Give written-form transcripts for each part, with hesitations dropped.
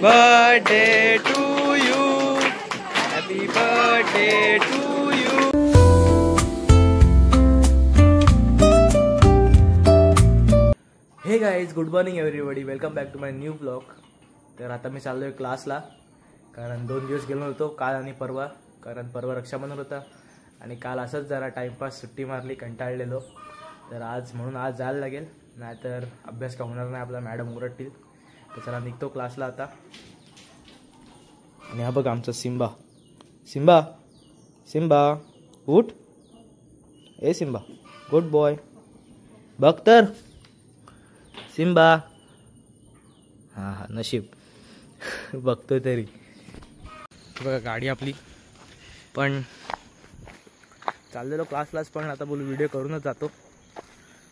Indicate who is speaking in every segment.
Speaker 1: Birthday to you, happy birthday to you. Hey guys, good morning everybody, welcome back to my new blog. तर आता मी चाललोय क्लासला, कारण 2 दिवस गेलो होतो, काल आणि परवा, कारण परवा रक्षाबंधन होता आणि काल असंच जरा टाइमपास सुट्टी मारली, कंटाळलेलो। तर आज म्हणून आज जायला लागेल, नाहीतर अभ्यास का होणार नाही, आपला मॅडम ओरडतील। तर चला निघतो क्लासला आता। आणि हा बघ आमचा सिम्बा, सिम्बा सिम्बा उठ, ए सिम्बा, गुड बॉय, बघ तर सिम्बा। हां हां, नशीब बघतोय तरी। बघा गाडी आपली, पण चाललेलो क्लासलाच, पण आता बोलू व्हिडिओ करूनच जातो।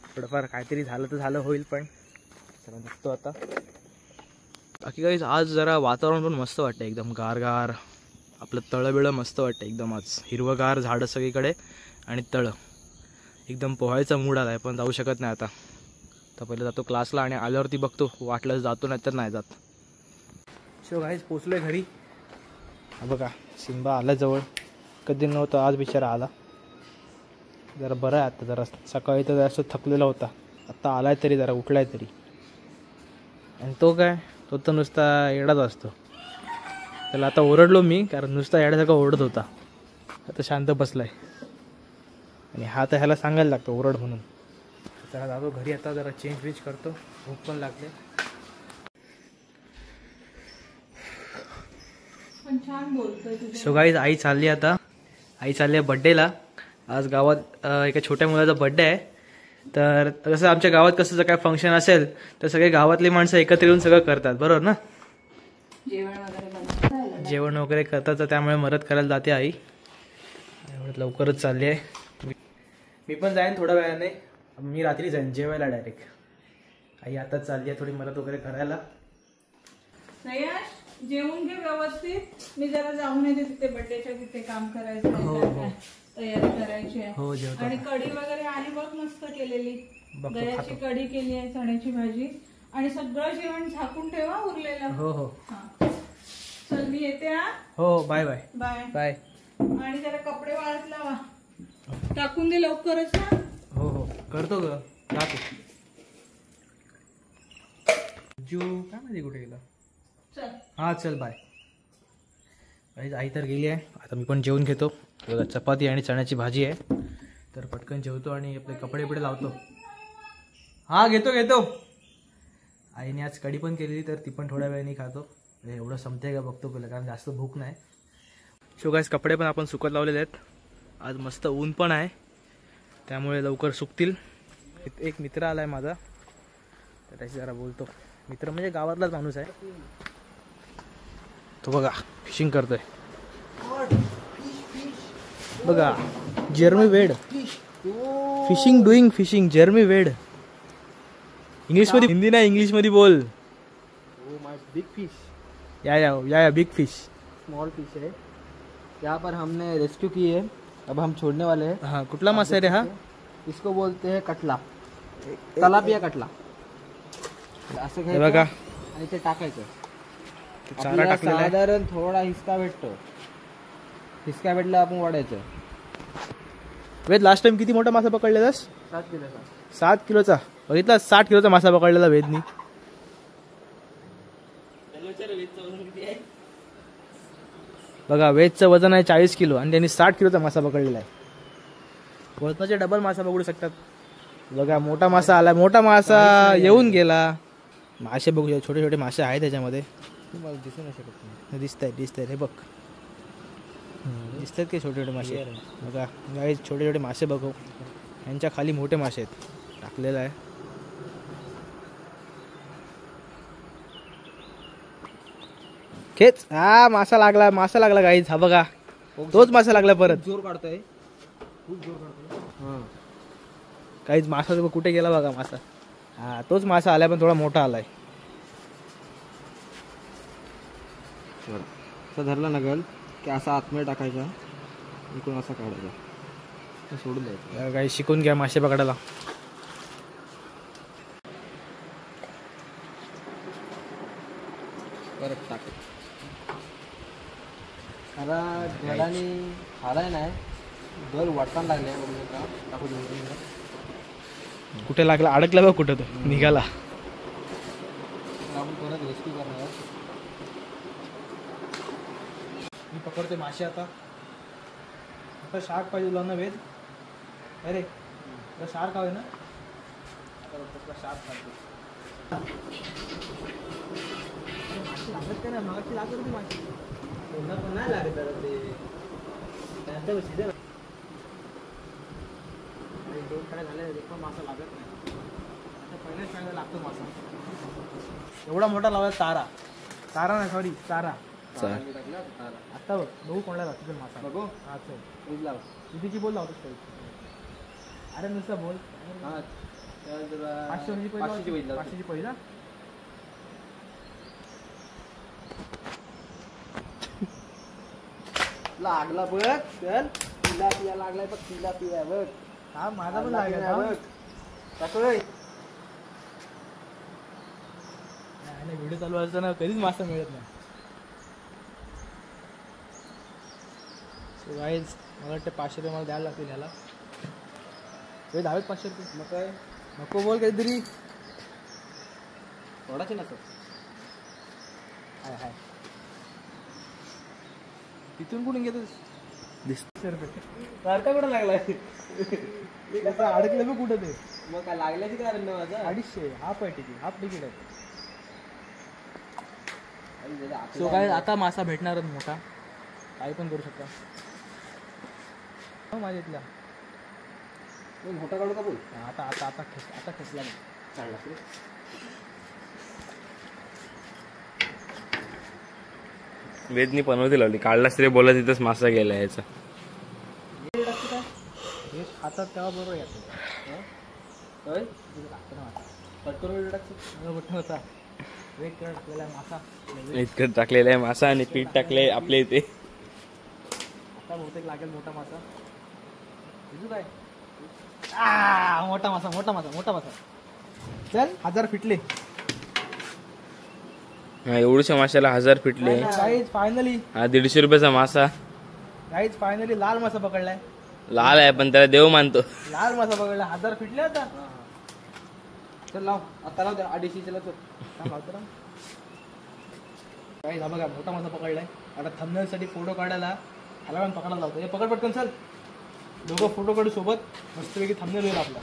Speaker 1: थोडंफार काहीतरी झालं तर झालं, होईल, पण चला निघतो आता। बाकी काही आज जरा वातावरण पण मस्त वाटतं, एकदम गारगार, आपलं तळबिळं मस्त वाटतं एकदम। आज हिरवगार झाडं सगळीकडे आणि तळं, एकदम पोहायचा मूड आला आहे, पण जाऊ शकत नाही आता। तर पहिले जातो क्लासला आणि आल्यावरती बघतो, वाटलं जातो नाही तर नाही जात। सो गाईज पोचलोय घरी। हा बघा सिम्बा आला जवळ, कधी नव्हतं, आज बिचारा आला। जरा बरं आहे आता, जरा सकाळी तर जास्त थकलेला होता, आता आलाय तरी जरा उठलाय तरी। आणि तो काय, तो तर नुसता येडाच असतो, त्याला आता ओरडलो मी, कारण नुसता येड्यासारखा ओरडत होता, आता शांत बसलाय। आणि हा तर ह्याला सांगायला लागतो ओरड म्हणून। त्याला जातो घरी आता, जरा चेंज वेंज करतो, भूक पण लागले। सो गाईज आई चालली आता, आई चालली आहे बड्डेला। आज गावात एका छोट्या मुलाचा बड्डे आहे। तर कसं आमच्या गावात कसं काय फंक्शन असेल तर सगळे गावातली माणसं एकत्र येऊन सगळं करतात, बरोबर ना? जेवण वगैरे करतात, तर त्यामुळे मदत करायला जाते आई। लवकरच चालली आहे, मी पण जाईन थोड्या वेळाने, मी रात्री जाईन जेवायला डायरेक्ट। आई आता चालली आहे थोडी मदत वगैरे करायला।
Speaker 2: जेवून घे व्यवस्थित, मी जरा जाऊन येते तिथे बड्डेच्या तिथे काम करायचं आहे, तयारी करायची आहे।
Speaker 1: हो जेवतो।
Speaker 2: आणि कढी वगैरे आणि बघ मस्त केलेली, दह्याची कढी केली आहे, चण्याची भाजी, आणि सगळं जेवण झाकून ठेवा उरलेलं।
Speaker 1: हो हो
Speaker 2: चल मी येते।
Speaker 1: हो, बाय बाय
Speaker 2: बाय
Speaker 1: बाय।
Speaker 2: आणि जरा कपडे वाळत लावा, टाकून दे लवकरच ना।
Speaker 1: हो हो करतो ग, जातो। जू काय माहिती कुठे गेला?
Speaker 2: चल
Speaker 1: हां चल बाय। आई तर गेली आहे, आता मी पण जेवून घेतो। बघा चपाती आणि चण्याची भाजी आहे, तर पटकन जेवतो आणि आपले कपडे बिडे लावतो। हां घेतो घेतो। आईने आज कढी पण केलेली, तर ती पण थोड्या वेळाने खातो, एवढं संपते का बघतो पहिलं, कारण जास्त भूक नाही। सो गाईस कपडे पण आपण सुकत लावलेले आहेत, आज मस्त ऊन पण आहे, त्यामुळे लवकर सुकतील। एक मित्र आला आहे माझा, तर त्याशी जरा बोलतो। मित्र म्हणजे गावातलाच माणूस आहे, तो बघा फिशिंग करतोय, बघा जर्मी वेड, फिशिंग डुईंग फिशिंग, जर्मी वेड। इंग्लिश मध्ये, हिंदी नाही इंग्लिश मध्ये बोल।
Speaker 3: बिग फिश,
Speaker 1: या बिग फिश,
Speaker 3: स्मॉल फिश है। यहाँ पर हमने रेस्क्यू की है, अब हम छोड़ने वाले हैं।
Speaker 1: हाँ कुठला मासा आहे रे हा?
Speaker 3: इसको बोलते हैं कटला, तलापिया कटला। असं
Speaker 1: हे बघा
Speaker 3: आणि ते टाकायचं,
Speaker 1: चारा टाकलेला आहे।
Speaker 3: साधारण थोडा हिसका भेटतो, हिसका भेटला आपण वाढायचं।
Speaker 1: वेद लास्ट टाइम किती मोठा मासा पकडलेलास?
Speaker 3: 7 किलोचा।
Speaker 1: 7 किलोचा, बघितला 60 किलोचा मासा पकडलेला वेदनी। बघा वेदचं वजन आहे 40 किलो आणि त्यांनी 60 किलोचा मासा पकडलेला आहे। वजनाचे डबल मासा पकडू शकतात। बघा मोठा मासा आला, मोठा मासा येऊन गेला। मासे बघू, छोटे छोटे मासे आहेत त्याच्यामध्ये,
Speaker 3: तुम्हाला दिसू नाही शकत,
Speaker 1: दिसत आहे, हे बघ दिसतात की छोटे छोटे मासे। बघा गाईस छोटे छोटे मासे बघू, यांच्या खाली मोठे मासे आहेत, टाकलेला आहे। खेच, हा मासा लागला गाईस, हा बघा तोच मासा लागला परत,
Speaker 3: जोर काढतोय, खूप जोर काढतोय। हां
Speaker 1: काहीच मासा कुठे गेला बघा मासा, हा तोच मासा आलाय, पण थोडा मोठा आलाय।
Speaker 3: असं धरला नगल की असा आतमध्ये टाकायचा, इकडून असा काढायचा, सोडून द्यायचं।
Speaker 1: काही शिकून घ्या मासे पकडायला।
Speaker 3: परत टाक. आता घराने खालाय नाही दर वाटताना लागले टाकू देऊ.
Speaker 1: कुठे लागला अडकला बघ कुठं तो निघाला.
Speaker 3: आपण परत रेस्क्यू करणार.
Speaker 1: मी पकडते मासे आता. आता शार्क पाहिजे तुला ना वेद. अरे शार्क हवे ना. आता शार्क पाहिजे. माशी लागत काय ना मागाची लागत होती माशी. पुन्हा पण नाही लागत ते त्यानंतर सीझन. दोन कडे झाले एक पण मासा लागत नाही. आता पहिल्याच टाळ्याला लागतो मासा. एवढा मोठा लावला तारा. तारा नाही सॉरी चारा. आता बघ बघू कोणाला लागतो मासा.
Speaker 3: बघू.
Speaker 1: हा चल
Speaker 3: वीज लाव.
Speaker 1: कितीची बोल लावतोस तरी. अरे नुसतं बोल.
Speaker 3: हां
Speaker 1: 500ची पहिला.
Speaker 3: लागला बघ. चल तिला पिया लागलाय बघ. तिला पिया बघ.
Speaker 1: हा माझा पण लागला
Speaker 3: बघ. टाकलोय.
Speaker 1: व्हिडिओ चालू असताना कधीच मासा मिळत नाही. सो गाईज मला वाटतं 500 रुपये मला द्यायला लागतील ह्याला. ते दहावेत 500 रुपये.
Speaker 3: मग काय
Speaker 1: नको बोल काहीतरी.
Speaker 3: थोडाचे नको.
Speaker 1: हाय हाय तिथून कुठून घेतोस. दिसते सारखा कुठं लागलाय. अडकलं बघ कुठं ते.
Speaker 3: मग काय लागल्याची कारण नाही माझा.
Speaker 1: 250 हाफ आहे तिकीट. हाफ तिकीट आहे. सो
Speaker 3: सो
Speaker 1: काय आता मासा भेटणारच मोठा. काही पण करू शकता. माझ्या इथला
Speaker 3: मोठा काढू का बोल.
Speaker 1: आता आता आता आता खेचला नाही.
Speaker 3: काढला तू.
Speaker 4: वेदनी पनवती लावली. काढलाच रे बोला तिथंच मासा गेला याचा.
Speaker 1: हे खातात तेव्हा बरोबर येतो.
Speaker 3: पटकन व्हिडिओ टाकतो.
Speaker 1: मोठा होता. वेट करत टाकलेला मासा.
Speaker 4: इतकं टाकलेलं आहे मासा आणि पीठ टाकले आपल्या इथे.
Speaker 1: आता बहुतेक लागेल मोठा मासा. तुझं काय मोठा मासा मोठा मासा मोठा मासा. चल 1000 फिटले.
Speaker 4: हा एवढ्याशा माशाला 1000 फिटले.
Speaker 1: गाईज फायनली
Speaker 4: हा 150 रुपयाचा मासा.
Speaker 1: गाईज फायनली लाल मासा पकडलाय.
Speaker 4: लाल आहे पण त्याला देव मानतो.
Speaker 1: लाल मासा पकडला. 1000 फिटले आता.
Speaker 3: चल लाव. आता लाव. 250 चला तो.
Speaker 1: काही हा बघा मोठा मासा पकडलाय. आता थंबनेल साठी फोटो काढायला ह्याला पण पकडायला लावतो. हे पकड पटकन. चल दोघं फोटो काढू सोबत. मस्तपैकी थंबनेल होईल आपला.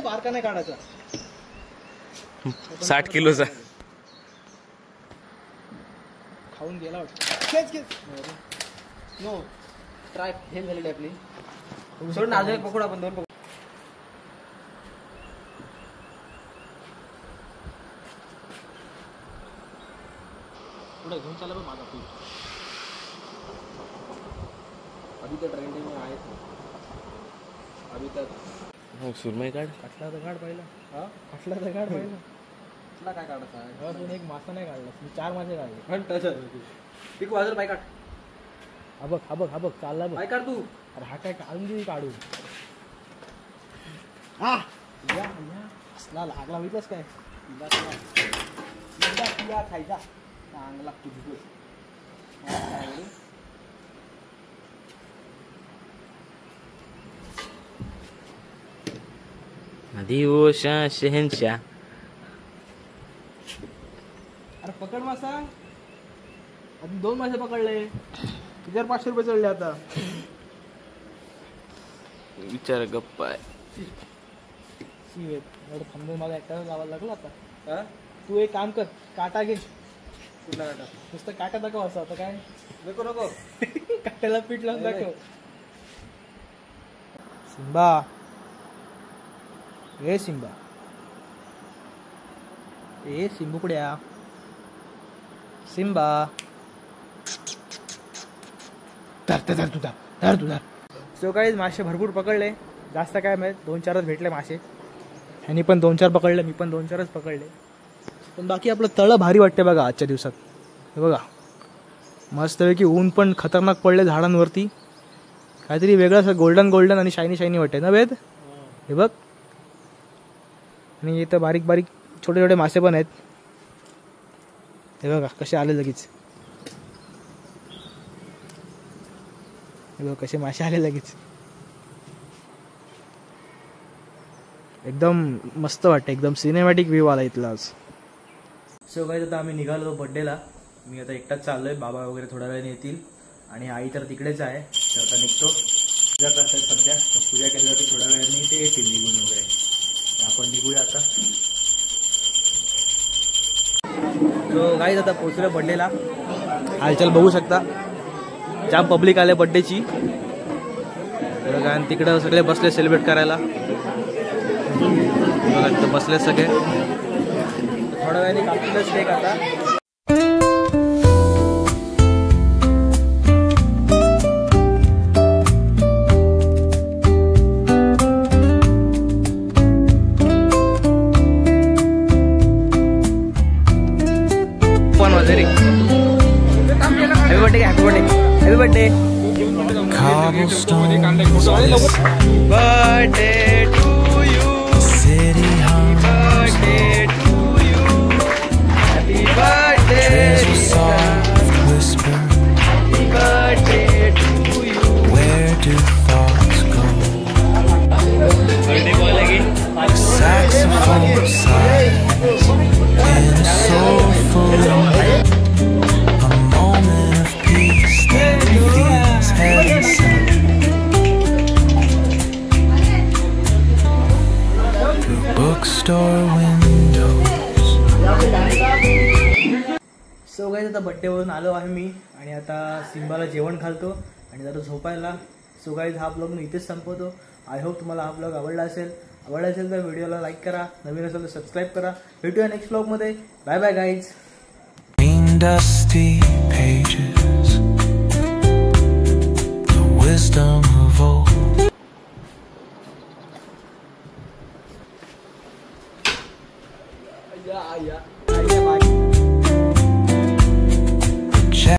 Speaker 1: बारका नाही काढायचा.
Speaker 4: 60 किलोचा.
Speaker 1: खाऊन गेला वाटतं.
Speaker 3: नो ट्राय फेल झालेली आपली. सोड ना अजून पकडू आपण. 2 पकडू.
Speaker 1: पुढे घेऊन चालला बघ माझा पीठ.
Speaker 3: अभी तो ट्रेंडिंग में आए थे. अभी तक
Speaker 4: सुरमई काढ.
Speaker 1: काटला तर काढ पहिला.
Speaker 3: हा
Speaker 1: काटला तर काढ पहिला.
Speaker 3: तुला काय काढायचं आहे.
Speaker 1: अजून एक मासा नाही काढला. मी 4 मासे काढले.
Speaker 3: पिक वाजर बाय काढ.
Speaker 1: हा बघ चालला बघ.
Speaker 3: बाय काढ तू.
Speaker 1: अरे हा काय काढून दे काढू. या असला लागला बघितलंस काय.
Speaker 3: खायचा चांगला तुझ.
Speaker 4: आधी वो शाह शहनशाह.
Speaker 1: अरे पकड मासा. अजून 2 मासे पकडले. तुझ्यावर 500 रुपये चढले आता.
Speaker 4: विचार गप्पा आहे.
Speaker 1: थांबून मला एकट्याला लावायला लागला आता.
Speaker 3: हा
Speaker 1: तू एक काम कर. काटा घे.
Speaker 3: कुठला काटा.
Speaker 1: नुसतं काटा दाखव. असं आता काय
Speaker 3: नको नको.
Speaker 1: काट्याला पीठ लावून दाखव. सिम्बा ए सिम्बा ए सिंबुकड्या. सिम्बा धर तुझा. सो काही मासे भरपूर पकडले. जास्त काय माहीत 2-4च भेटले मासे. ह्यानी पण 2-4 पकडले. मी पण 2-4च पकडले. पण बाकी आपलं तळं भारी वाटते बघा आजच्या दिवसात. हे बघा मस्तपैकी ऊन पण खतरनाक पडले झाडांवरती. काहीतरी वेगळं असं गोल्डन आणि शायनी वाटते ना वेद. हे बघ. आणि इथं बारीक छोटे मासे पण आहेत. हे बघा कसे आले लगेच, हे बघा कसे मासे आले लगेच. एकदम मस्त वाटतं, एकदम सिनेमॅटिक व्ह्यू आला इथला आज. सो गाईज आता आम्ही निघालो बड्डेला. मी आता एकटाच चाललोय, बाबा वगैरे थोड्या वेळाने येतील आणि आई तर तिकडेच आहे. तर आता निघतो. पूजा करतात सध्या, पूजा केल्यावरती थोड्या वेळाने ते येतील निघून वगैरे. तर आपण निघूया आता. सो गाईज आता पोहोचलो बड्डेला. हालचाल बघू शकता, जाम पब्लिक आले बड्डेची. आणि तिकडं सगळे बसले सेलिब्रेट करायला. बघा बसले सगळे. थोड्या वेळाने कापतीलच केक आता. Happy birthday, happy birthday, happy birthday. Birthday to you, birthday to you, happy birthday, happy birthday to you. Where do thoughts go? Birthday boy लगी saxophone sighs in a soulful a moment of peace that feels heaven sent. Bookstore windows. So guys आता बड्डेवरून आलो आहे मी आणि आता सिम्बाला जेवण घालतो आणि जरा झोपायला. सो गाईज हा ब्लॉग मी इथेच संपवतो. आय होप तुम्हाला हा ब्लॉग आवडला असेल तर व्हिडिओला लाईक करा, नवीन असेल तर सबस्क्राईब करा. भेटूया नेक्स्ट ब्लॉगमध्ये. Bye bye guys. Dusty pages, the wisdom of old. Yeah.